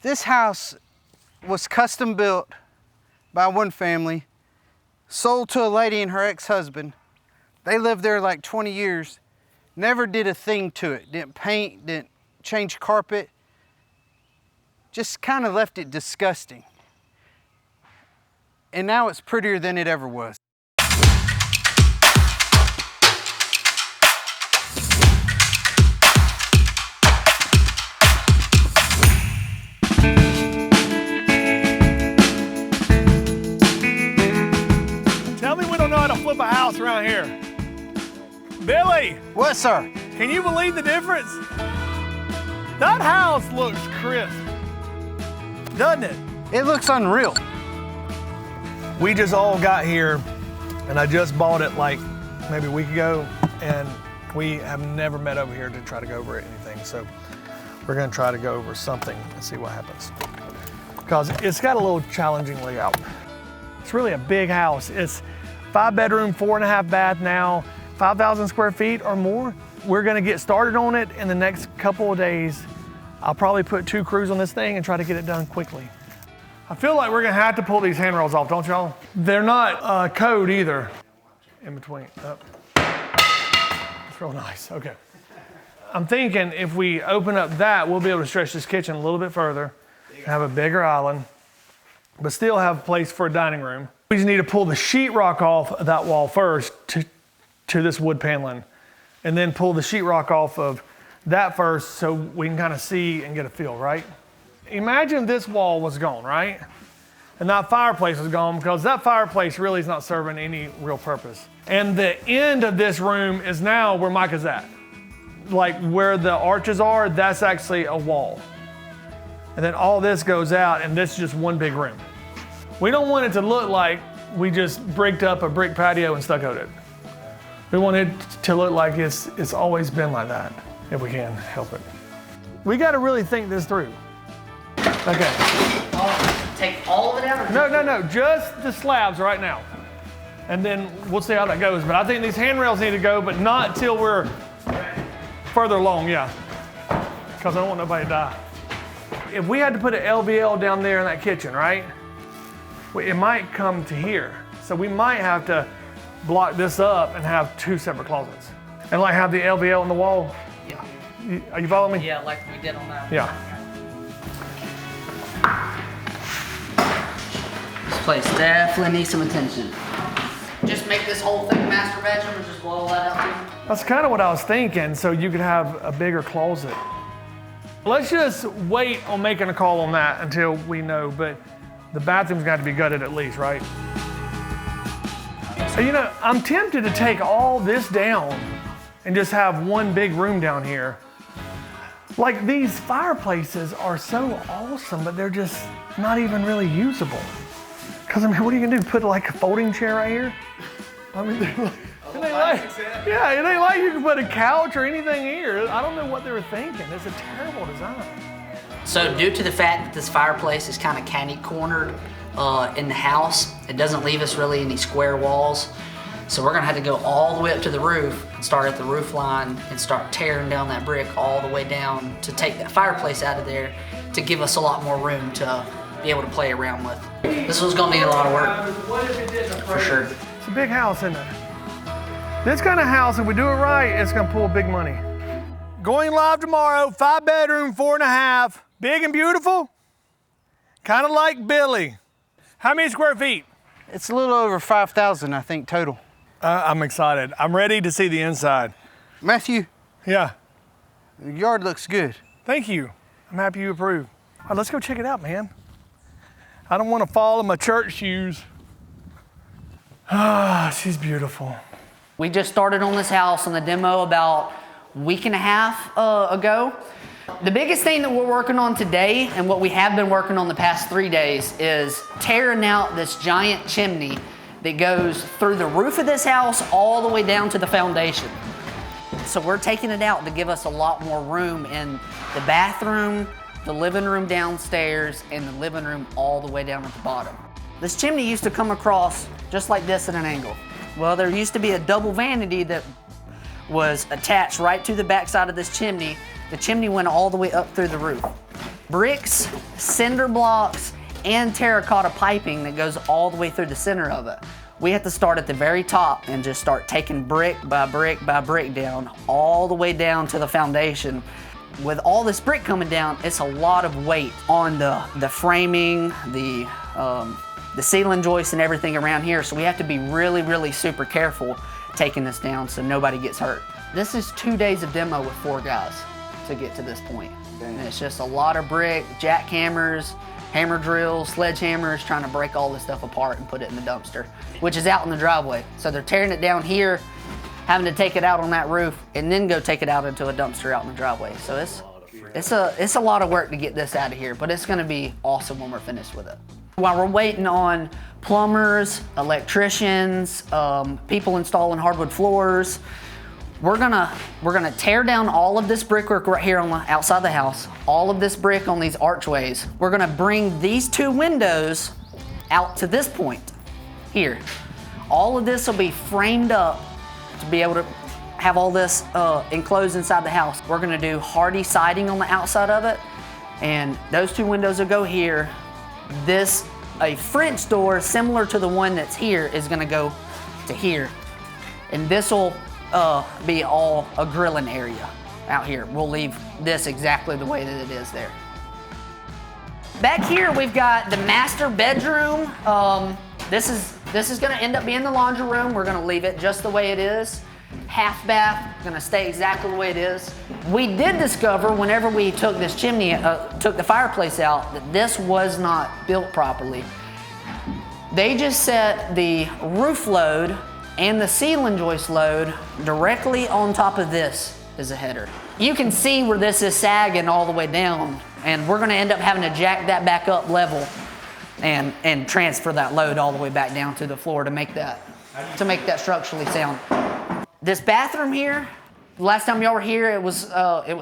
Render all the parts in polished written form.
This house was custom built by one family, sold to a lady and her ex-husband. They lived there like 20 years, never did a thing to it. Didn't paint, didn't change carpet, just kind of left it disgusting. And now it's prettier than it ever was. Tell me we don't know how to flip a house around here. Billy! What, sir? Can you believe the difference? That house looks crisp, doesn't it? It looks unreal. We just all got here, and I just bought it like maybe a week ago, and we have never met over here to try to go over anything. So we're gonna try to go over something and see what happens. Because it's got a little challenging layout. It's really a big house. It's 5-bedroom, 4.5 bath now, 5,000 square feet or more. We're gonna get started on it in the next couple of days. I'll probably put 2 crews on this thing and try to get it done quickly. I feel like we're gonna have to pull these handrails off, don't y'all? They're not code either. In between. It's real nice, okay. I'm thinking if we open up that, we'll be able to stretch this kitchen a little bit further, have a bigger island, but still have a place for a dining room. We just need to pull the sheetrock off of that wall first to this wood paneling, and then pull the sheetrock off of that first so we can kind of see and get a feel, right? Imagine this wall was gone, right? And that fireplace was gone, because that fireplace really is not serving any real purpose. And the end of this room is now where Micah's at. Like where the arches are, that's actually a wall. And then all this goes out, and this is just one big room. We don't want it to look like we just bricked up a brick patio and stuccoed it. We want it to look like it's always been like that, if we can help it. We got to really think this through. Okay. Take all of it out? No, just the slabs right now. And then we'll see how that goes. But I think these handrails need to go, but not till we're further along, yeah. Because I don't want nobody to die. If we had to put an LVL down there in that kitchen, right? It might come to here. So we might have to block this up and have 2 separate closets. And like have the LVL on the wall. Yeah. Are you following me? Yeah, like we did on that. Yeah. This place definitely needs some attention. Just make this whole thing master bedroom and just blow all that out too? That's kind of what I was thinking, so you could have a bigger closet. Let's just wait on making a call on that until we know, but the bathroom's got to be gutted at least, right? So, you know, I'm tempted to take all this down and just have one big room down here. Like, these fireplaces are so awesome, but they're just not even really usable. Because, I mean, what are you gonna do? Put like a folding chair right here? I mean, it ain't like you can put a couch or anything here. I don't know what they were thinking. It's a terrible design. So due to the fact that this fireplace is kind of candy-cornered in the house, it doesn't leave us really any square walls. So we're gonna have to go all the way up to the roof and start at the roof line and start tearing down that brick all the way down to take that fireplace out of there to give us a lot more room to be able to play around with. This one's gonna need a lot of work, for sure. It's a big house, isn't it? This kind of house, if we do it right, it's gonna pull big money. Going live tomorrow, 5-bedroom, 4.5, big and beautiful, kind of like Billy. How many square feet? It's a little over 5,000, I think, total. I'm excited. I'm ready to see the inside. Matthew, Yeah, the yard looks good. thank you. I'm happy you approve. All right, let's go check it out, man. I don't want to fall in my church shoes. Ah, she's beautiful. We just started on this house on the demo about a week and a half ago. The biggest thing that we're working on today, and what we have been working on the past 3 days, is tearing out this giant chimney that goes through the roof of this house all the way down to the foundation. So we're taking it out to give us a lot more room in the bathroom, the living room downstairs, and the living room all the way down at the bottom. This chimney used to come across just like this at an angle. Well, there used to be a double vanity that was attached right to the back side of this chimney. The chimney went all the way up through the roof. bricks, cinder blocks, and terracotta piping that goes all the way through the center of it. We have to start at the very top and just start taking brick by brick by brick down, all the way down to the foundation. With all this brick coming down, it's a lot of weight on the framing, the ceiling joists and everything around here. So we have to be really, really super careful taking this down so nobody gets hurt. This is 2 days of demo with 4 guys to get to this point. And it's just a lot of brick, jackhammers, hammer drills, sledgehammers, trying to break all this stuff apart and put it in the dumpster, which is out in the driveway. So they're tearing it down here, having to take it out on that roof, and then go take it out into a dumpster out in the driveway. So it's a lot of work to get this out of here, but it's gonna be awesome when we're finished with it. While we're waiting on plumbers, electricians, people installing hardwood floors, we're gonna tear down all of this brickwork right here on the outside of the house, all of this brick on these archways. We're gonna bring these 2 windows out to this point here. All of this will be framed up to be able to have all this enclosed inside the house. We're gonna do hardy siding on the outside of it, and those 2 windows will go here. A French door similar to the one that's here is gonna go to here, and this will be all a grilling area out here. We'll leave this exactly the way that it is there. Back here we've got the master bedroom. This is gonna end up being the laundry room. We're gonna leave it just the way it is. Half bath, gonna stay exactly the way it is. We did discover whenever we took this chimney, took the fireplace out, that this was not built properly. They just set the roof load and the ceiling joist load directly on top of this as a header. You can see where this is sagging all the way down, and we're gonna end up having to jack that back up level and transfer that load all the way back down to the floor to make that structurally sound. This bathroom here, last time y'all were here, it was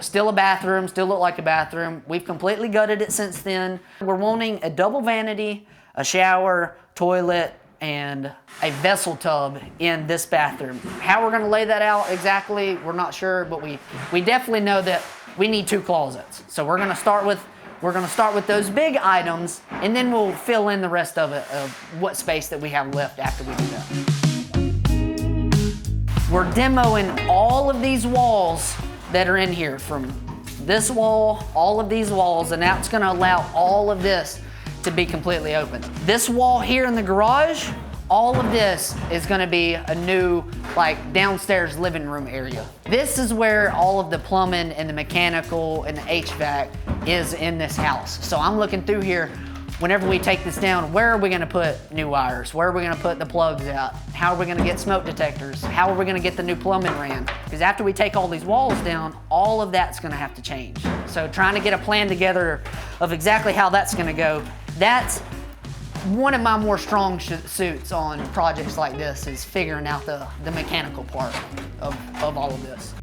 still a bathroom, still looked like a bathroom. We've completely gutted it since then. We're wanting a double vanity, a shower, toilet, and a vessel tub in this bathroom. How we're gonna lay that out exactly, we're not sure, but we definitely know that we need 2 closets. So we're gonna start with those big items, and then we'll fill in the rest of it, of what space that we have left after we do that. We're demoing all of these walls that are in here, from this wall, all of these walls, and that's gonna allow all of this to be completely open. This wall here in the garage, all of this is gonna be a new, like, downstairs living room area. This is where all of the plumbing and the mechanical and the HVAC is in this house. So I'm looking through here, whenever we take this down, where are we gonna put new wires? Where are we gonna put the plugs out? How are we gonna get smoke detectors? How are we gonna get the new plumbing ran? Because after we take all these walls down, all of that's gonna have to change. So trying to get a plan together of exactly how that's gonna go, that's one of my more strong suits on projects like this, is figuring out the mechanical part of all of this.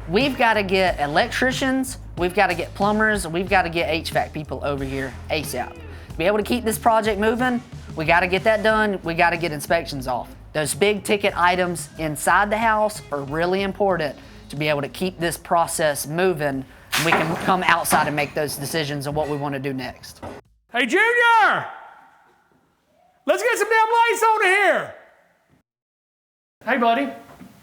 We've got to get electricians, we've got to get plumbers, we've got to get HVAC people over here ASAP. To be able to keep this project moving, we got to get that done, we got to get inspections off. Those big ticket items inside the house are really important to be able to keep this process moving, and we can come outside and make those decisions on what we want to do next. Hey, Junior! Let's get some damn lights on here! Hey, buddy.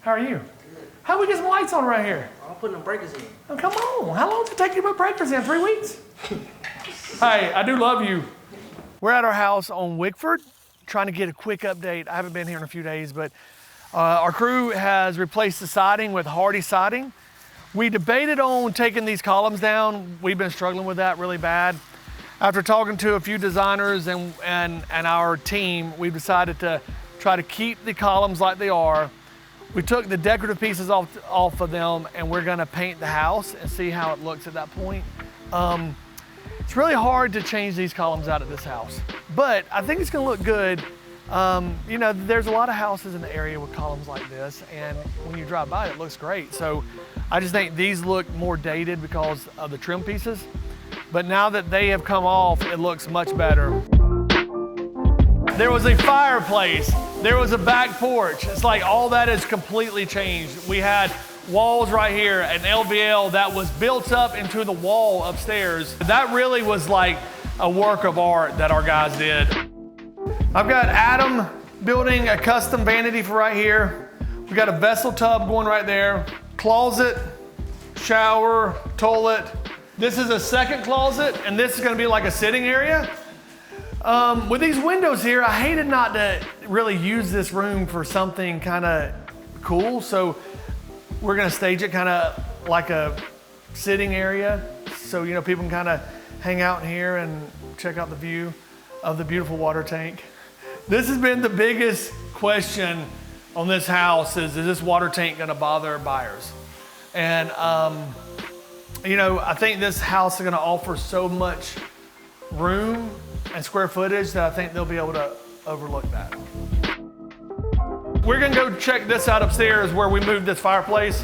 How are you? Good. How do we get some lights on right here? I'm putting them breakers in. Oh, come on. How long did it take you to put breakers in? 3 weeks? Hey, I do love you. We're at our house on Wickford, trying to get a quick update. I haven't been here in a few days, but our crew has replaced the siding with hardy siding. We debated on taking these columns down. We've been struggling with that really bad. After talking to a few designers and our team, we've decided to try to keep the columns like they are. We took the decorative pieces off of them, and we're gonna paint the house and see how it looks at that point. It's really hard to change these columns out of this house, but I think it's gonna look good. You know, there's a lot of houses in the area with columns like this, and when you drive by it looks great. So I just think these look more dated because of the trim pieces. But now that they have come off, it looks much better. There was a fireplace, there was a back porch. It's like all that has completely changed. We had walls right here, an LVL that was built up into the wall upstairs. That really was like a work of art that our guys did. I've got Adam building a custom vanity for right here. We got a vessel tub going right there, closet, shower, toilet. This is a second closet, and this is gonna be like a sitting area. With these windows here, I hated not to really use this room for something kind of cool, so we're gonna stage it kind of like a sitting area, so people can kind of hang out in here and check out the view of the beautiful water tank. This has been the biggest question on this house is this water tank gonna bother buyers? And I think this house is gonna offer so much room and square footage that I think they'll be able to overlook that. We're gonna go check this out upstairs where we moved this fireplace.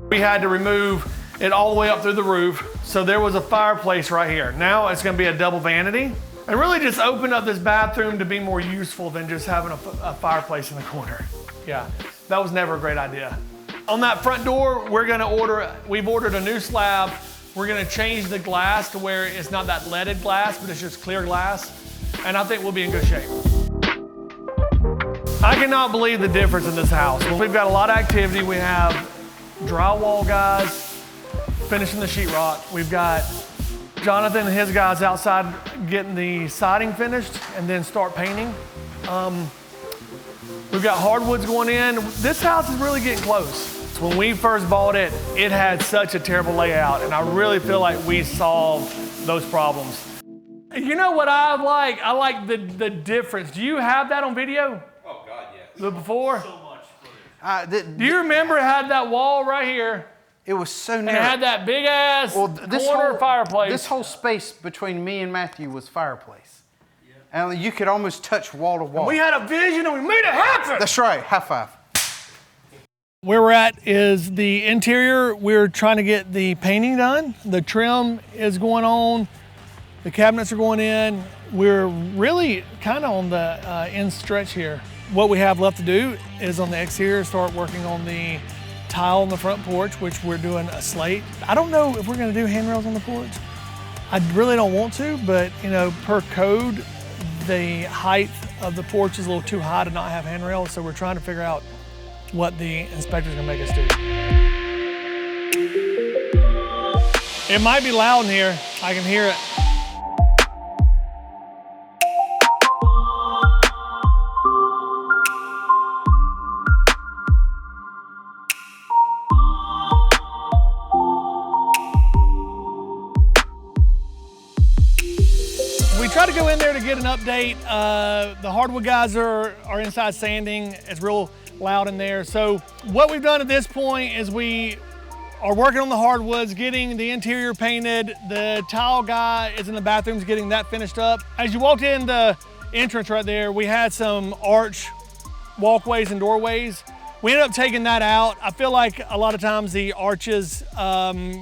We had to remove it all the way up through the roof. So there was a fireplace right here. Now it's gonna be a double vanity and really just open up this bathroom to be more useful than just having a fireplace in the corner. Yeah, that was never a great idea. On that front door, we've ordered a new slab. We're gonna change the glass to where it's not that leaded glass, but it's just clear glass. And I think we'll be in good shape. I cannot believe the difference in this house. We've got a lot of activity. We have drywall guys finishing the sheetrock. We've got Jonathan and his guys outside getting the siding finished and then start painting. We've got hardwoods going in. This house is really getting close. When we first bought it, it had such a terrible layout, and I really feel like we solved those problems. You know what I like? I like the difference. Do you have that on video? Oh God, yes. The before? So much footage. Do you remember it had that wall right here? It was so narrow. And it had that big ass corner fireplace. This whole space between me and Matthew was fireplace. Yeah. And you could almost touch wall to wall. We had a vision and we made it happen. That's right, high five. Where we're at is the interior. We're trying to get the painting done. The trim is going on. The cabinets are going in. We're really kind of on the end stretch here. What we have left to do is on the exterior, start working on the tile on the front porch, which we're doing a slate. I don't know if we're gonna do handrails on the porch. I really don't want to, but per code, the height of the porch is a little too high to not have handrails, so we're trying to figure out what the inspector's gonna make us do. It might be loud in here. I can hear it. We try to go in there to get an update. The hardwood guys are inside sanding. It's real loud in there. So what we've done at this point is we are working on the hardwoods, getting the interior painted. The tile guy is in the bathrooms getting that finished up. As you walked in the entrance right there, we had some arch walkways and doorways. We ended up taking that out. I feel like a lot of times the arches kind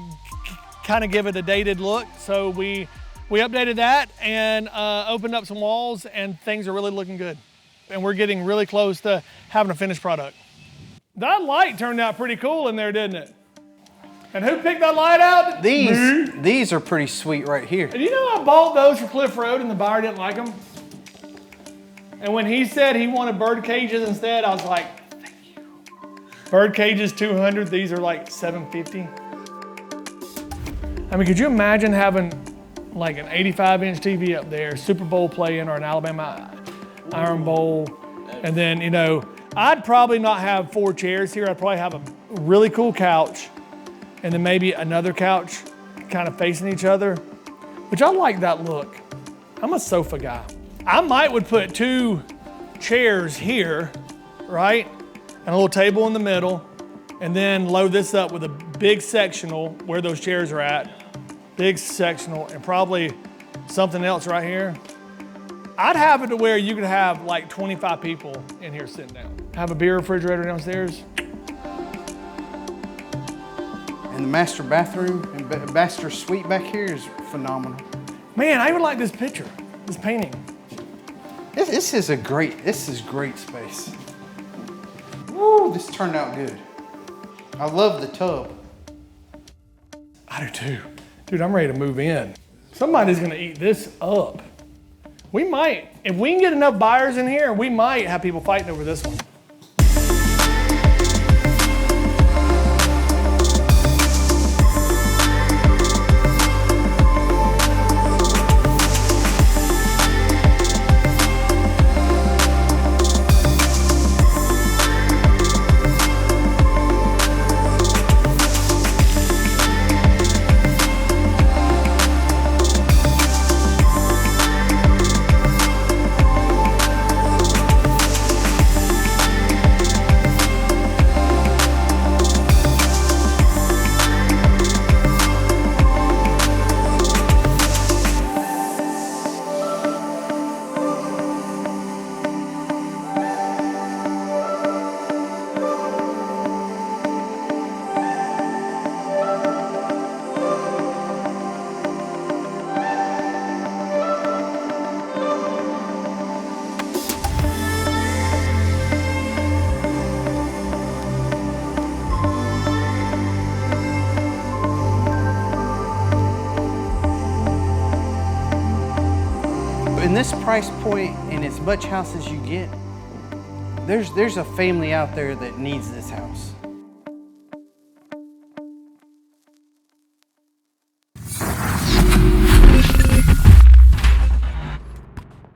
of give it a dated look. So we updated that and opened up some walls, and things are really looking good. And we're getting really close to having a finished product. That light turned out pretty cool in there, didn't it? And who picked that light out? These are pretty sweet right here. And you know I bought those for Cliff Road and the buyer didn't like them? And when he said he wanted bird cages instead, I was like, thank you. Bird cages, 200, these are like $750. I mean, could you imagine having like an 85-inch TV up there, Super Bowl playing, or an Alabama Iron Bowl, and then, I'd probably not have 4 chairs here. I'd probably have a really cool couch, and then maybe another couch kind of facing each other, which I like that look. I'm a sofa guy. I would put 2 chairs here, right? And a little table in the middle, and then load this up with a big sectional where those chairs are at, big sectional, and probably something else right here. I'd have it to where you could have like 25 people in here sitting down. Have a beer refrigerator downstairs. And the master bathroom and master suite back here is phenomenal. Man, I even like this picture, this painting. This is great space. Woo, this turned out good. I love the tub. I do too. Dude, I'm ready to move in. Somebody's gonna eat this up. We might, if we can get enough buyers in here, we might have people fighting over this one. In this price point and as much house as you get, there's a family out there that needs this house.